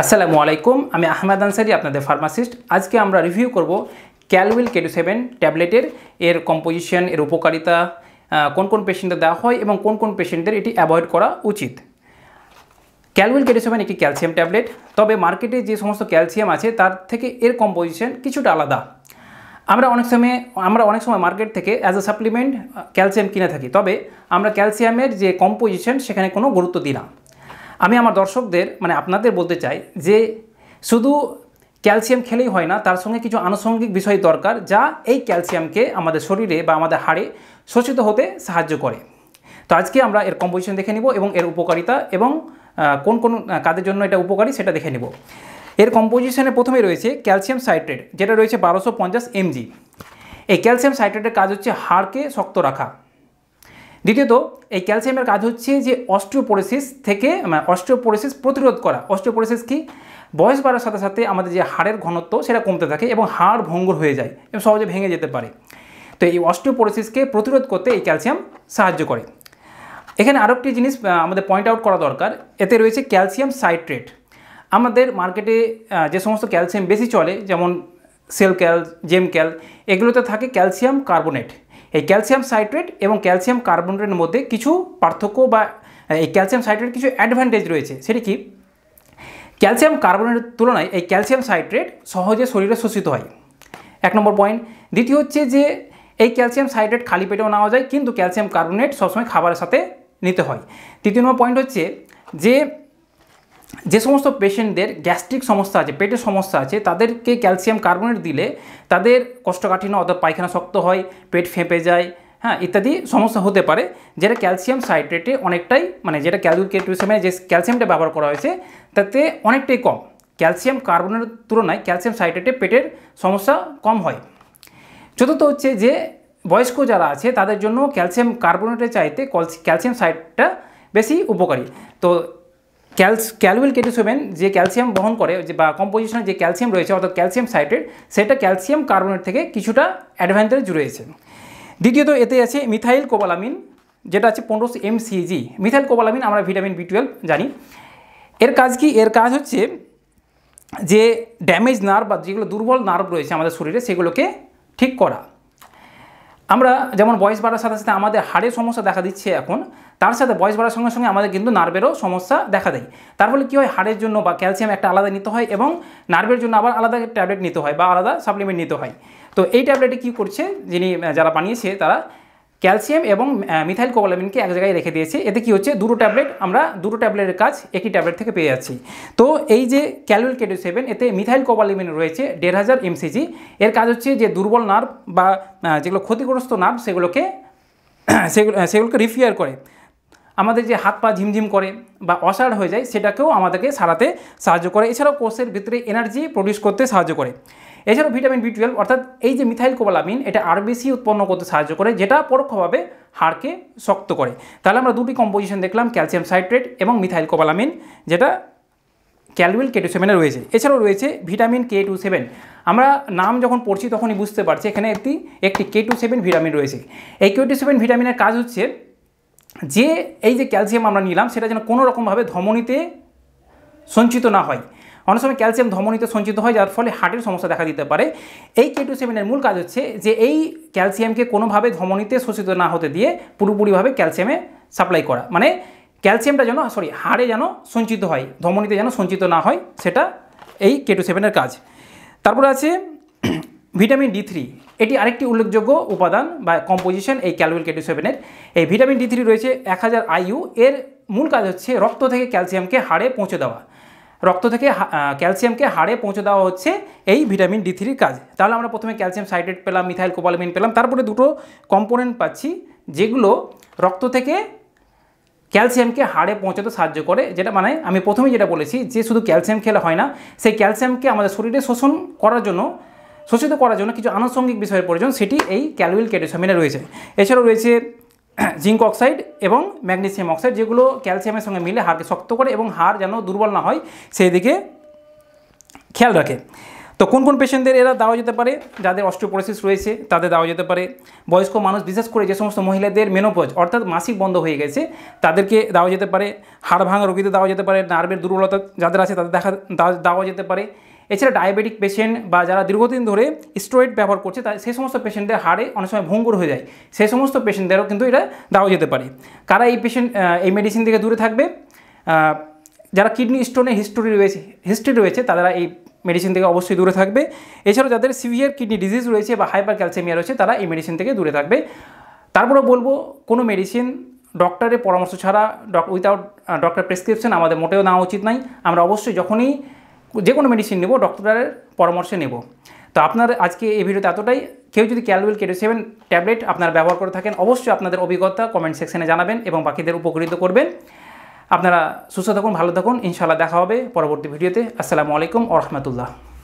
আসসালামু আলাইকুম, আমি আহমেদ আনসারি, আপনাদের ফার্মাসিস্ট। আজকে আমরা রিভিউ করব ক্যালউইল K27 ট্যাবলেটের কম্পোজিশন, এর উপকারিতা, কোন কোন পেশেন্টদের দেওয়া হয় এবং কোন কোন পেশেন্টদের এটি অ্যাভয়েড করা উচিত। ক্যালউইল K27 একটি ক্যালসিয়াম ট্যাবলেট, তবে মার্কেটে যে সমস্ত ক্যালসিয়াম আছে তার থেকে এর কম্পোজিশন কিছুটা আলাদা। আমরা অনেক সময় মার্কেট থেকে অ্যাজ এ সাপ্লিমেন্ট ক্যালসিয়াম কিনে থাকি, তবে আমরা ক্যালসিয়ামের যে কম্পোজিশন সেখানে কোনো গুরুত্ব দিই না। আমি আমার দর্শকদের আপনাদের বলতে চাই যে শুধু ক্যালসিয়াম খেলেই হয় না, তার সঙ্গে কিছু আনুষঙ্গিক বিষয় দরকার যা এই ক্যালসিয়ামকে আমাদের শরীরে বা আমাদের হাড়ে শোষিত হতে সাহায্য করে। তো আজকে আমরা এর কম্পোজিশন দেখে নিব এবং এর উপকারিতা এবং কোন কোন কাজের জন্য এটা উপকারী সেটা দেখে নিব। এর কম্পোজিশনে প্রথমে রয়েছে ক্যালসিয়াম সাইট্রেট, যেটা রয়েছে 1250 mg। এই ক্যালসিয়াম সাইট্রেটের কাজ হচ্ছে হাড়কে শক্ত রাখা। দ্বিতীয়ত, এই ক্যালসিয়ামের কাজ হচ্ছে যে অস্টিওপোরোসিস প্রতিরোধ করা। অস্টিওপোরোসিস কি? বয়স বাড়ার সাথে সাথে আমাদের যে হাড়ের ঘনত্ব সেটা কমতে থাকে এবং হাড় ভঙ্গুর হয়ে যায় এবং সহজে ভেঙে যেতে পারে। তো এই অস্টিওপোরোসিসকে প্রতিরোধ করতে এই ক্যালসিয়াম সাহায্য করে। এখানে আরও একটি জিনিস আমাদের পয়েন্ট আউট করা দরকার, এতে রয়েছে ক্যালসিয়াম সাইট্রেট। আমাদের মার্কেটে যে সমস্ত ক্যালসিয়াম বেশি চলে, যেমন সেল ক্যাল, জেম ক্যাল, এগুলোতে থাকে ক্যালসিয়াম কার্বনেট। এই ক্যালসিয়াম সাইট্রেট এবং ক্যালসিয়াম কার্বনেটের মধ্যে কিছু পার্থক্য বা এই ক্যালসিয়াম সাইট্রেট কিছু অ্যাডভান্টেজ রয়েছে। সেটি কি? ক্যালসিয়াম কার্বনেটের তুলনায় এই ক্যালসিয়াম সাইট্রেট সহজে শরীরে শোষিত হয়, এক নম্বর পয়েন্ট। দ্বিতীয় হচ্ছে যে এই ক্যালসিয়াম সাইট্রেট খালি পেটেও নেওয়া যায়, কিন্তু ক্যালসিয়াম কার্বনেট সবসময় খাবারের সাথে নিতে হয়। তৃতীয় নম্বর পয়েন্ট হচ্ছে যে সমস্ত পেশেন্টদের গ্যাস্ট্রিক সমস্যা আছে, পেটের সমস্যা আছে, তাদেরকে ক্যালসিয়াম কার্বনেট দিলে তাদের কোষ্ঠকাঠিন্য অর্থাৎ পায়খানা শক্ত হয়, পেট ফেঁপে যায়, ইত্যাদি সমস্যা হতে পারে, যেটা ক্যালসিয়াম সাইট্রেটে অনেকটাই যেটা ক্যালউইল K27 যে ক্যালসিয়ামটা ব্যবহার করা হয়েছে তাতে অনেকটাই কম। ক্যালসিয়াম কার্বনেটের তুলনায় ক্যালসিয়াম সাইট্রেটে পেটের সমস্যা কম হয়। চতুর্থ হচ্ছে যে বয়স্ক যারা আছে তাদের জন্য ক্যালসিয়াম কার্বনেটের চাইতে ক্যালসিয়াম সাইট্রেটটা বেশি উপকারী। তো ক্যালউইল K27 যে ক্যালসিয়াম বহন করে বা কম্পোজিশনে যে ক্যালসিয়াম রয়েছে অর্থাৎ ক্যালসিয়াম সাইট্রেট, সেটা ক্যালসিয়াম কার্বনেট থেকে কিছুটা অ্যাডভান্টেজ রয়েছে। দ্বিতীয়ত, এতে আছে মিথাইল কোবালামিন, যেটা আছে 1500 mcg। মিথাইল কোবালামিন আমরা ভিটামিন B12 জানি। এর কাজ কি? এর কাজ হচ্ছে যে ড্যামেজ নার্ভ বা যেগুলো দুর্বল নার্ভ রয়েছে আমাদের শরীরে সেগুলোকে ঠিক করা। আমরা যেমন বয়স বাড়ার সাথে সাথে আমাদের হাড়ের সমস্যা দেখা দিচ্ছে এখন, তার সাথে বয়স বাড়ার সঙ্গে সঙ্গে আমাদের কিন্তু নার্ভেরও সমস্যা দেখা দেয়। তার ফলে কী হয়, হাড়ের জন্য বা ক্যালসিয়াম একটা আলাদা নিতে হয় এবং নার্ভের জন্য আবার আলাদা ট্যাবলেট নিতে হয় বা আলাদা সাপ্লিমেন্ট নিতে হয়। তো এই ট্যাবলেটে কী করছে, যারা বানিয়েছে তারা ক্যালসিয়াম এবং মিথাইল কোবালামিনকে এক জায়গায় রেখে দিয়েছে। এতে কী হচ্ছে, দুটো ট্যাবলেটের কাজ একই ট্যাবলেট থেকে পেয়ে যাচ্ছি। তো এই যে ক্যালউইল K27, এতে মিথাইল কোবালামিন রয়েছে 1500 mcg। এর কাজ হচ্ছে যে দুর্বল নার্ভ বা যেগুলো ক্ষতিগ্রস্ত নার্ভ সেগুলোকে রিপেয়ার করে। আমাদের যে হাত পা ঝিমঝিম করে বা অসাড় হয়ে যায় সেটাকেও আমাদেরকে সারাতে সাহায্য করে। এছাড়াও কোষের ভিতরে এনার্জি প্রডিউস করতে সাহায্য করে। এছাড়াও ভিটামিন B12 অর্থাৎ এই যে মিথাইল কোবালামিন, এটা আরবিসি উৎপন্ন করতে সাহায্য করে, যেটা পরোক্ষভাবে হাড়কে শক্ত করে। তাহলে আমরা দুটি কম্পোজিশন দেখলাম, ক্যালসিয়াম সাইট্রেট এবং মিথাইল কোবালামিন, যেটা ক্যালউইল K27 রয়েছে। এছাড়াও রয়েছে ভিটামিন K27। আমরা নাম যখন পড়ছি তখনই বুঝতে পারছি এখানে একটি K27 ভিটামিন রয়েছে। এই K27 ভিটামিনের কাজ হচ্ছে যে এই যে ক্যালসিয়াম আমরা নিলাম সেটা যেন কোনো রকমভাবে ধমনীতে সঞ্চিত না হয়। অনেক সময় ক্যালসিয়াম ধমনীতে সঞ্চিত হয়, যার ফলে হার্টের সমস্যা দেখা দিতে পারে। এই K27 এর মূল কাজ হচ্ছে যে এই ক্যালসিয়ামকে কোনোভাবে ধমনীতে শোষিত না হতে দিয়ে পুরোপুরিভাবে ক্যালসিয়ামে সাপ্লাই করা, ক্যালসিয়ামটা যেন হাড়ে যেন সঞ্চিত হয়, ধমনীতে যেন সঞ্চিত না হয়, সেটা এই K27 এর কাজ। তারপরে আছে ভিটামিন D3। এটি আরেকটি উল্লেখযোগ্য উপাদান বা কম্পোজিশন এই ক্যালউইল K27 এর। এই ভিটামিন D3 রয়েছে 1000 IU। এর মূল কাজ হচ্ছে রক্ত থেকে ক্যালসিয়ামকে হাড়ে পৌঁছে দেওয়া। রক্ত থেকে ক্যালসিয়ামকে হাড়ে পৌঁছে দেওয়া হচ্ছে এই ভিটামিন D3 কাজ। তাহলে আমরা প্রথমে ক্যালসিয়াম সাইট্রেট পেলাম, মিথাইল কোবালামিন পেলাম, তারপরে দুটো কম্পোনেন্ট পাচ্ছি যেগুলো রক্ত থেকে ক্যালসিয়ামকে হাড়ে পৌঁছাতে সাহায্য করে। যেটা আমি প্রথমেই যেটা বলেছি যে শুধু ক্যালসিয়াম খেলে হয় না, সেই ক্যালসিয়ামকে আমাদের শরীরে শোষিত করার জন্য কিছু আনুষঙ্গিক বিষয়ের প্রয়োজন, সেটি এই ক্যালউইল K27 রয়েছে। এছাড়াও রয়েছে জিঙ্ক অক্সাইড এবং ম্যাগনেসিয়াম অক্সাইড, যেগুলো ক্যালসিয়ামের সঙ্গে মিলে হাড়কে শক্ত করে এবং হাড় যেন দুর্বল না হয় সেই দিকে খেয়াল রাখে। তো কোন কোন পেশেন্টদের এরা দেওয়া যেতে পারে? যাদের অস্টিওপোরোসিস রয়েছে তাদের দেওয়া যেতে পারে। বয়স্ক মানুষ, বিশেষ করে যে সমস্ত মহিলাদের মেনোপজ অর্থাৎ মাসিক বন্ধ হয়ে গেছে তাদেরকে দেওয়া যেতে পারে। হাড় ভাঙা রোগীদের দেওয়া যেতে পারে। নার্ভের দুর্বলতা যাদের আছে তাদের দেওয়া যেতে পারে। এছাড়া ডায়াবেটিক পেশেন্ট বা যারা দীর্ঘদিন ধরে স্টেরয়েড ব্যবহার করছে সেই সমস্ত পেশেন্টদের হাড়ে অনেক সময় ভঙ্গুর হয়ে যায়, সেই সমস্ত পেশেন্টদেরও কিন্তু এটা দেওয়া যেতে পারে। কারা এই মেডিসিন থেকে দূরে থাকবে? যারা কিডনি স্টোনের হিস্ট্রি রয়েছে তারা এই মেডিসিন থেকে অবশ্যই দূরে থাকবে। এছাড়াও যাদের সিভিয়ার কিডনি ডিজিজ রয়েছে বা হাইপার ক্যালসিয়ামিয়া রয়েছে তারা এই মেডিসিন থেকে দূরে থাকবে। তারপরে বলবো, কোনো মেডিসিন ডক্টরের পরামর্শ ছাড়া উইথাউট ডক্টর প্রেসক্রিপশন আমাদের মোটেও নেওয়া উচিত নয়। আমরা অবশ্যই যখনই যে কোনো মেডিসিন নেব ডক্টরের পরামর্শে নেব। তো আপনার আজকে এই ভিডিওতে এতটাই। কেউ যদি ক্যালভিল KD7 ট্যাবলেট আপনারা ব্যবহার করে থাকেন অবশ্যই আপনাদের অভিজ্ঞতা কমেন্ট সেকশনে জানাবেন এবং বাকিদের উপকৃত করবেন। আপনারা সুস্থ থাকুন, ভালো থাকুন, ইনশাআল্লাহ দেখা হবে পরবর্তী ভিডিওতে। আসসালামু আলাইকুম ওয়া রাহমাতুল্লাহ।